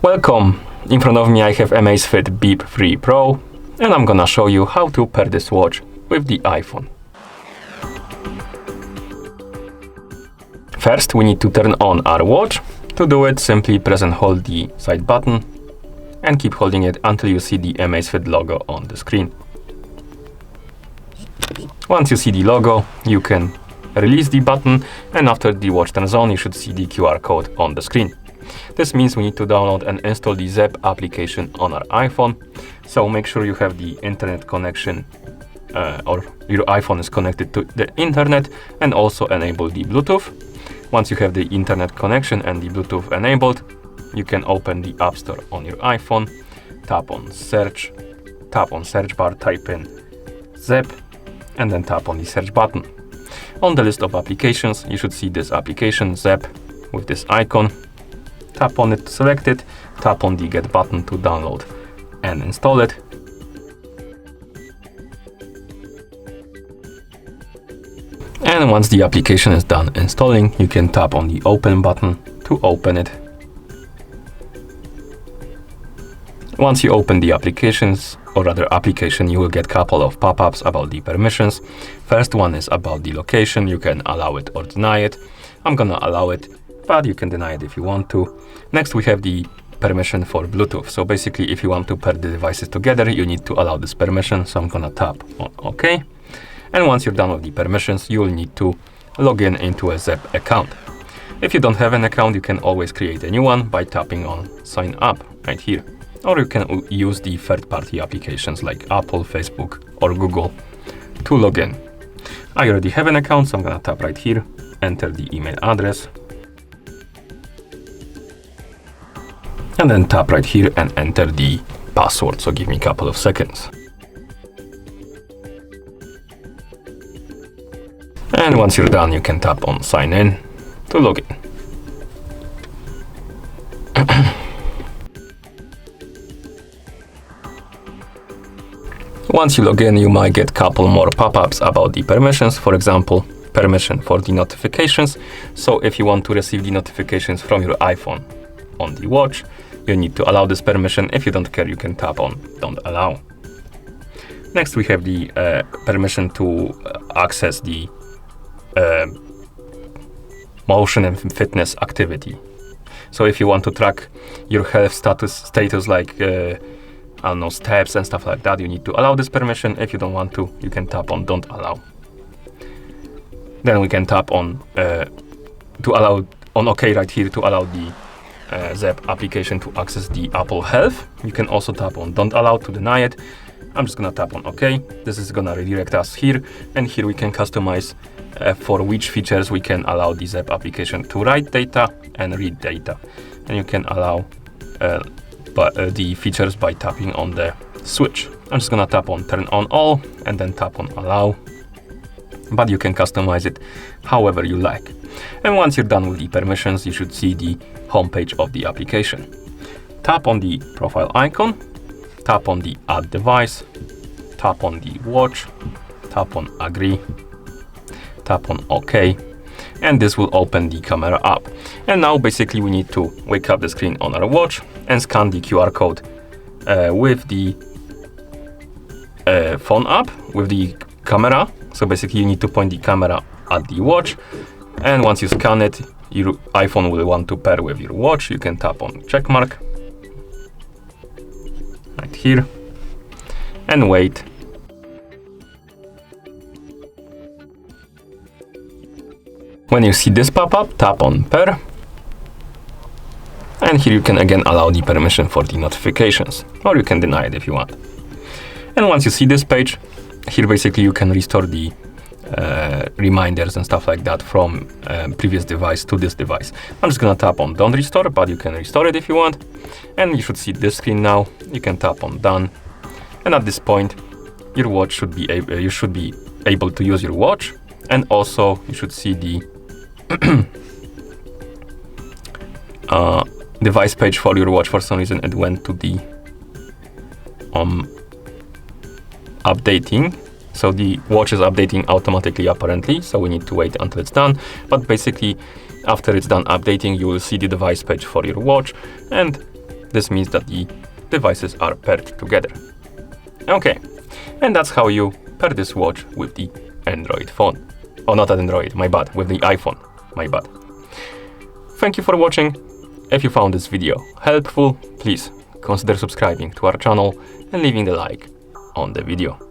Welcome! In front of me I have Amazfit Bip 3 Pro and I'm gonna show you how to pair this watch with the iPhone. First we need to turn on our watch. To do it, simply press and hold the side button and keep holding it until you see the Amazfit logo on the screen. Once you see the logo, you can release the button, and after the watch turns on, you should see the QR code on the screen. This means we need to download and install the Zep application on our iPhone. So make sure you have the internet connection or your iPhone is connected to the internet, and also enable the Bluetooth. Once you have the internet connection and the Bluetooth enabled, you can open the App Store on your iPhone, tap on search bar, type in Zep, and then tap on the search button. On the list of applications, you should see this application, Zep, with this icon. Tap on it to select it, tap on the Get button to download and install it. And once the application is done installing, you can tap on the Open button to open it. Once you open the applications, or rather application, you will get a couple of pop-ups about the permissions. First one is about the location. You can allow it or deny it. I'm gonna allow it, but you can deny it if you want to. Next we have the permission for Bluetooth. So basically, if you want to pair the devices together, you need to allow this permission. So I'm gonna tap on OK. And once you're done with the permissions, you will need to log in into a Zep account. If you don't have an account, you can always create a new one by tapping on Sign Up right here. Or you can use the third-party applications like Apple, Facebook, or Google to log in. I already have an account, so I'm gonna tap right here, enter the email address, and then tap right here and enter the password. So give me a couple of seconds. And once you're done, you can tap on Sign In to log in. Once you log in, you might get a couple more pop-ups about the permissions. For example, permission for the notifications. So if you want to receive the notifications from your iPhone on the watch, you need to allow this permission. If you don't care, you can tap on Don't Allow. Next, we have the permission to access the motion and fitness activity. So if you want to track your health status like I don't know, steps and stuff like that, you need to allow this permission. If you don't want to, you can tap on Don't Allow. Then we can tap on OK right here to allow the Zep application to access the Apple Health. You can also tap on Don't Allow to deny it. I'm just gonna tap on OK. This is gonna redirect us here, and here we can customize for which features we can allow the Zep application to write data and read data. And you can allow the features by tapping on the switch. I'm just gonna tap on Turn On All and then tap on Allow, but you can customize it however you like. And once you're done with the permissions, you should see the homepage of the application. Tap on the profile icon, tap on the Add Device, tap on the watch, tap on Agree, tap on OK, and this will open the camera app. And now basically we need to wake up the screen on our watch and scan the QR code with the phone app, with the camera. So basically you need to point the camera at the watch, and once you scan it, your iPhone will want to pair with your watch. You can tap on check mark right here and wait. When you see this pop-up, tap on Pair. And here you can again allow the permission for the notifications, or you can deny it if you want. And once you see this page, here basically you can restore the reminders and stuff like that from previous device to this device. I'm just gonna tap on Don't Restore, but you can restore it if you want. And you should see this screen now. You can tap on Done. And at this point, your watch should be you should be able to use your watch. And also you should see the device page for your watch. For some reason it went to the updating, so the watch is updating automatically apparently, so we need to wait until it's done. But basically after it's done updating, you will see the device page for your watch, and This means that the devices are paired together. Okay, and that's how you pair this watch with the Android phone. Oh, not Android, my bad, with the iPhone, my bad. Thank you for watching. If you found this video helpful, please consider subscribing to our channel and leaving a like on the video.